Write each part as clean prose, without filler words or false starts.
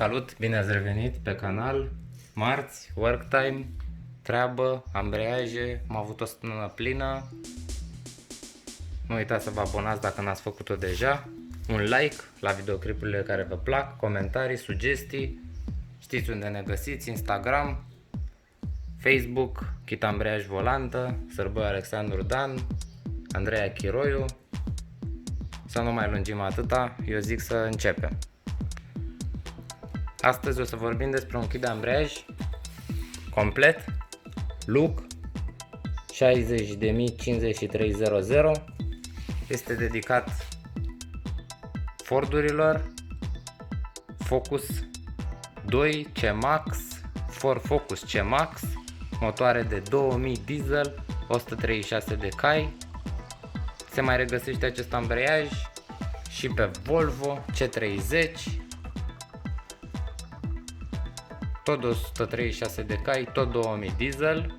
Salut, bine ați revenit pe canal. Marți, work time, treabă, ambreiaje, am avut o săptămână plină. Nu uitați să vă abonați dacă n-ați făcut-o deja. Un like la videoclipurile care vă plac, comentarii, sugestii. Știți unde ne găsiți, Instagram, Facebook, Chit Ambreiaj Volantă, Sărboi Alexandru Dan, Andreea Chiroiu. Să nu mai lungim atâta, eu zic să începem. Astăzi o să vorbim despre un kit de ambreiaj complet, look 60.05300. Este dedicat Fordurilor Focus 2 C-Max, Ford Focus C-Max, motoare de 2000 diesel, 136 de cai. Se mai regăsește acest ambreiaj și pe Volvo C30, tot 136 de cai, tot 2000 diesel.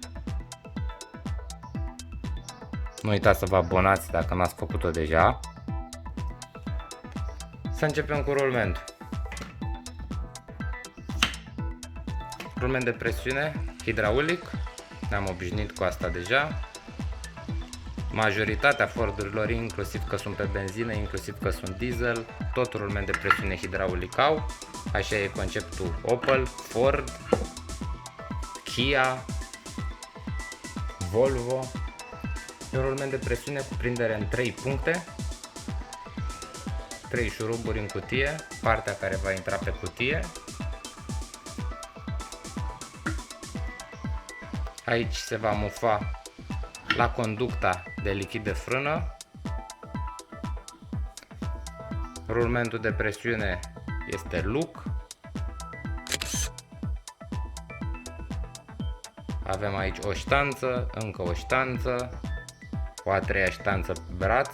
Nu uitați să vă abonați dacă n-ați făcut-o deja. Să începem cu rulmentul. Rulment de presiune hidraulic, ne-am obișnuit cu asta deja. Majoritatea Fordurilor, inclusiv că sunt pe benzină, inclusiv că sunt diesel, tot rulment de presiune hidraulic au. Așa e conceptul Opel, Ford, Kia, Volvo. E un rulment de presiune cu prindere în 3 puncte, 3 șuruburi în cutie, partea care va intra pe cutie. Aici se va mufa la conducta de lichid de frână. Rulmentul de presiune este look. Avem aici o ștanță, încă o ștanță, o a treia ștanță pe braț.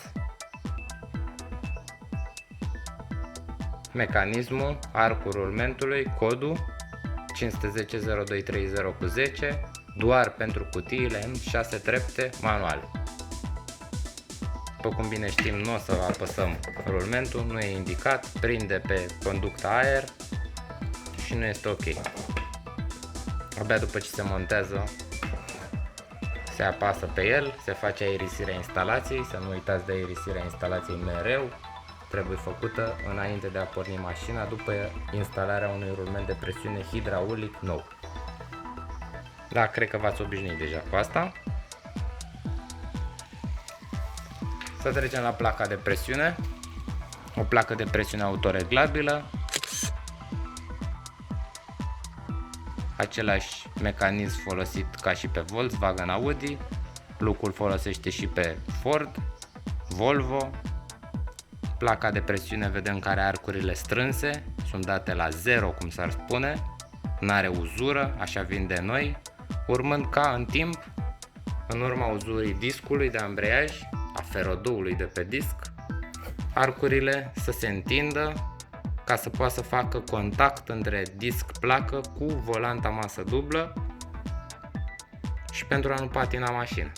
Mecanismul, arcul rulmentului, codul 510-0230 cu 10, doar pentru cutiile în 6 trepte manuale. După cum bine știm, nu o să apăsăm rulmentul, nu e indicat, prinde pe conducta aer și nu este ok. Abia după ce se montează, se apasă pe el, se face aerisirea instalației. Să nu uitați de aerisirea instalației mereu, trebuie făcută înainte de a porni mașina, după instalarea unui rulment de presiune hidraulic nou. Da, cred că v-ați obișnuit deja cu asta. Să trecem la placa de presiune. O placă de presiune autoreglabilă. Același mecanism folosit ca și pe Volkswagen, Audi. Lucrul folosește și pe Ford, Volvo. Placa de presiune vedem că are arcurile strânse, sunt date la 0, cum s-ar spune. N-are uzură, așa vin de noi. Urmând ca în timp, în urma uzurii discului de ambreiaj, a ferodoului de pe disc, arcurile să se întindă ca să poată să facă contact între disc-placă cu volanta masă dublă și pentru a nu patina mașina.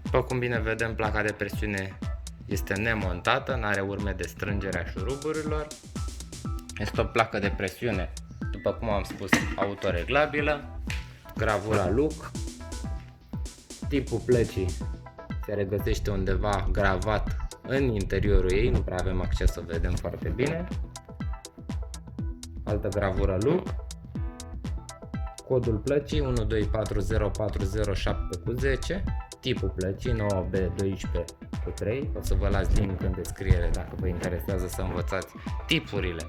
După cum bine vedem, placa de presiune este nemontată, nu are urme de strângere a șuruburilor. Este o placă de presiune, după cum am spus, autoreglabilă, gravura look. Tipul plăcii se regăsește undeva gravat în interiorul ei, nu prea avem acces să vedem foarte bine. Altă gravură look. Codul plăcii 1240407 cu 10. Tipul plăcii 9B12 cu 3. O să vă las link în descriere dacă vă interesează să învățați tipurile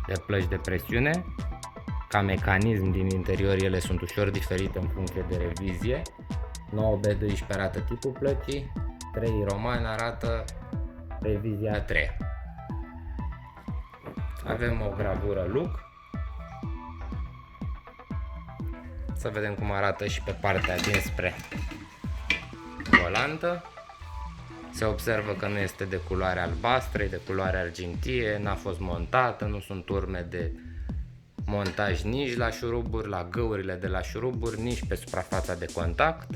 de plăci de presiune. Ca mecanism din interior ele sunt ușor diferite în funcție de revizie. 9B12 arată tipul plăcii, 3 roman arată revizia a 3. Avem o gravură look. Să vedem cum arată și pe partea dinspre volantă. Se observă că nu este de culoare albastră, e de culoare argintie, n-a fost montată, nu sunt urme de montaj nici la șuruburi, la găurile de la șuruburi, nici pe suprafața de contact.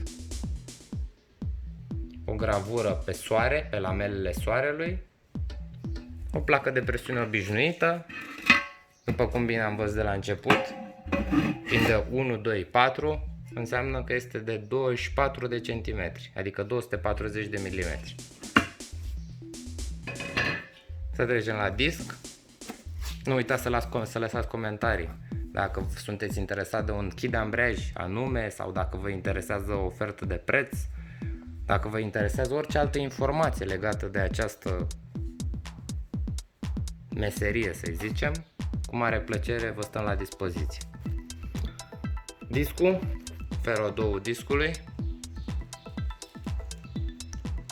O gravură pe soare, pe lamelele soarelui. O placă de presiune obișnuită, după cum bine am văzut de la început, fiind de 1, 2, 4, înseamnă că este de 24 de centimetri, adică 240 de milimetri. Să trecem la disc. Nu uitați să lăsați comentarii dacă sunteți interesat de un kit de ambreiaj anume sau dacă vă interesează o ofertă de preț, dacă vă interesează orice altă informație legată de această meserie, să zicem, cu mare plăcere vă stăm la dispoziție. Discul, ferodou discului.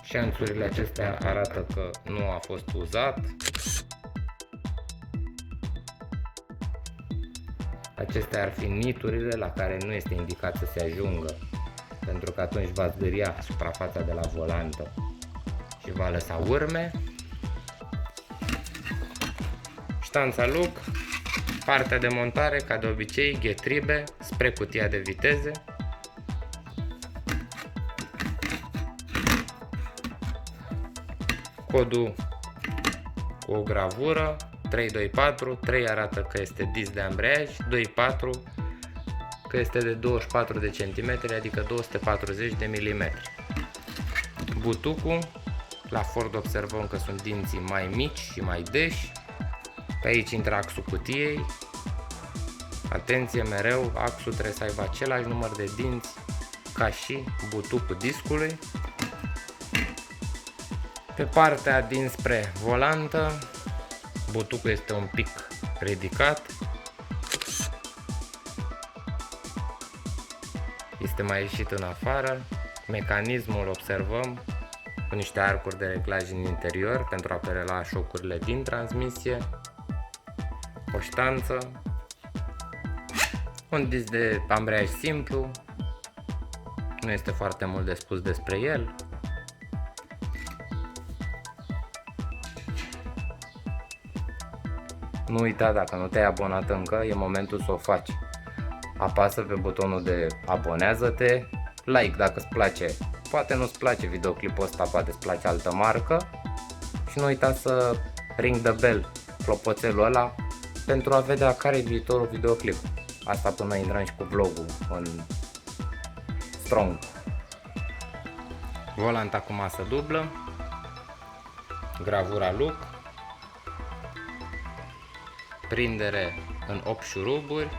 Șanțurile acestea arată că nu a fost uzat. Acestea ar fi niturile la care nu este indicat să se ajungă, pentru că atunci va zgâria suprafața de la volantă și va lăsa urme. Ștanța Look, partea de montare, ca de obicei, ghetribe spre cutia de viteze. Codul cu o gravură 324, 3 arată că este disc de ambreiaj, 24 că este de 24 de centimetri, adică 240 de milimetri. Butucul, la Ford observăm că sunt dinții mai mici și mai deși. Pe aici intră axul cutiei. Atenție, mereu axul trebuie să aibă același număr de dinți ca și butucul discului. Pe partea dinspre volantă, butucul este un pic ridicat. Este mai ieșit în afară. Mecanismul observăm cu niște arcuri de reglaj în interior pentru a prelua șocurile din transmisie. O ștanță. Un disc de ambreiaj simplu. Nu este foarte mult de spus despre el. Nu uita, dacă nu te-ai abonat încă, e momentul să o faci. Apasă pe butonul de abonează-te, like dacă îți place. Poate nu-ți place videoclipul ăsta, poate îți place altă marcă. Și nu uita să ring the bell, clopoțelul ăla, pentru a vedea care e viitorul videoclip. Asta până intrăm și cu vlogul în strong. Volanta cu masă dublă, gravura Look, prindere în 8 șuruburi.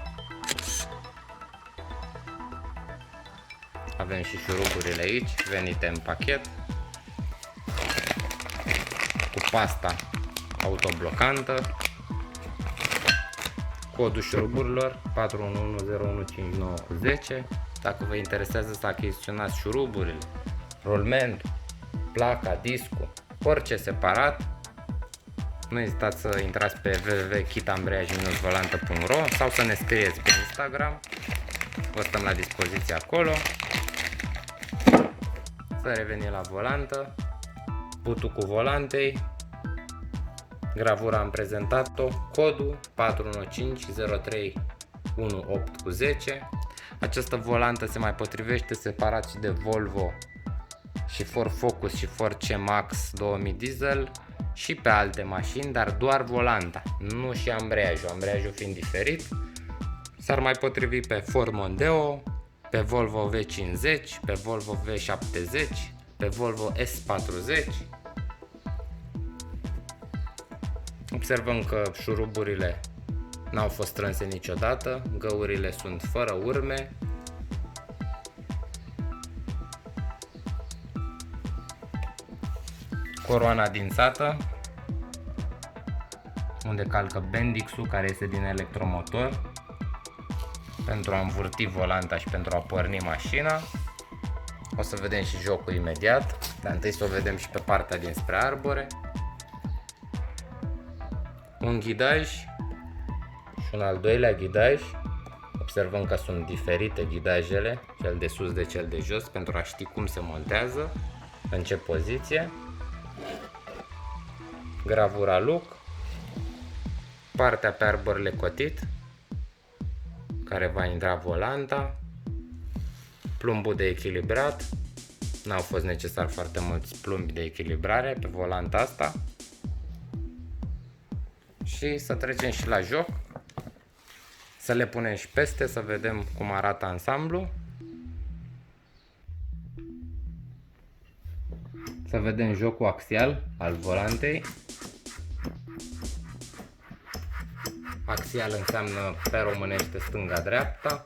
Avem și șuruburile aici, venite în pachet, cu pasta autoblocantă, codul șuruburilor 411015910. Dacă vă interesează să achiziționați șuruburile, rolmentul, placa, discul, orice separat, nu ezitați să intrați pe www.kitambreiaj-volantă.ro sau să ne scrieți pe Instagram. Vă stăm la dispoziție acolo. Să revenim la volantă. Butucul volantei. Gravura am prezentat-o. Codul 415031810. Această volantă se mai potrivește separat și de Volvo și Ford Focus și Ford C-Max 2000 diesel și pe alte mașini, dar doar volanta, nu și ambreiajul, ambreiajul fiind diferit. S-ar mai potrivi pe Ford Mondeo, pe Volvo V50, pe Volvo V70, pe Volvo S40. Observăm că șuruburile n-au fost strânse niciodată, găurile sunt fără urme. Coroana dințată, unde calcă Bendix-ul, care este din electromotor, pentru a învârti volanta și pentru a porni mașina. O să vedem și jocul imediat, dar întâi să o vedem și pe partea dinspre arbore. Un ghidaj și un al doilea ghidaj. Observăm că sunt diferite ghidajele, cel de sus de cel de jos, pentru a ști cum se montează, în ce poziție. Gravura Look, partea pe arborele cotit, care va intra volanta, plumbul de echilibrat. N-au fost necesar foarte mulți plumbi de echilibrare pe volanta asta. și să trecem și la joc. Să le punem și peste, să vedem cum arată ansamblu. Să vedem jocul axial al volantei. Axial înseamnă pe românește stânga-dreapta.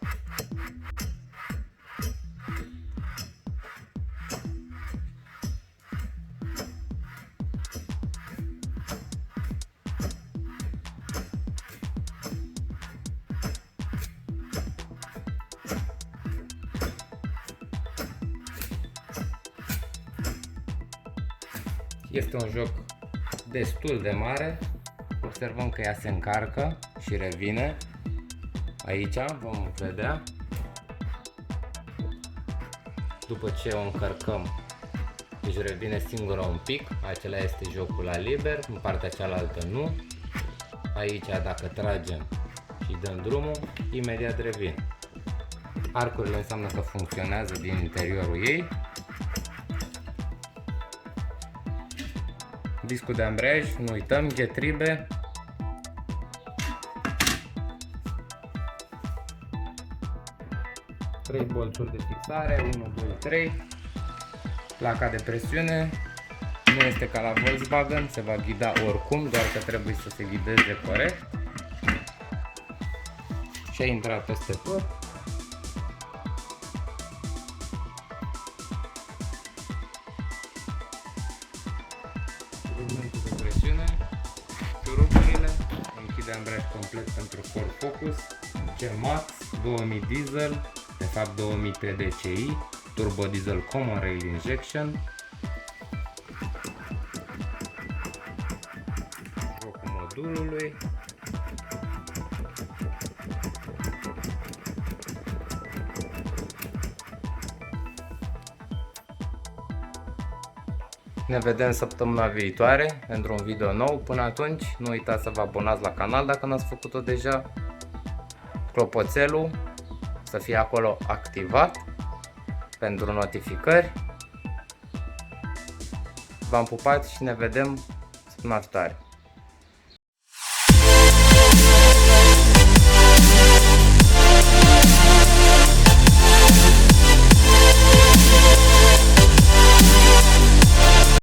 Este un joc destul de mare. Observăm că ea se încarcă și revine. Aici vom vedea. După ce o încărcăm, își revine singură un pic. Acela este jocul la liber, în partea cealaltă nu. Aici dacă tragem și dăm drumul, imediat revine. Arcurile înseamnă că funcționează din interiorul ei. Discul de ambreiaj, nu uităm, ghetribe. Trei bolțuri de fixare, 1, 2, 3. Placa de presiune. Nu este ca la Volkswagen, se va ghida oricum, doar că trebuie să se ghideze corect. Și a intrat peste tot. Reglementul de presiune, șuruburile, închide ambreiaj complet pentru Ford Focus, C-Max, 2000 diesel, de fapt 2000 TDCi, turbo diesel common rail injection, jocul modulului, ne vedem săptămâna viitoare pentru un video nou. Până atunci, nu uitați să vă abonați la canal dacă n-ați făcut-o deja. Clopoțelul să fie acolo activat pentru notificări. V-am pupat și ne vedem săptămâna viitoare.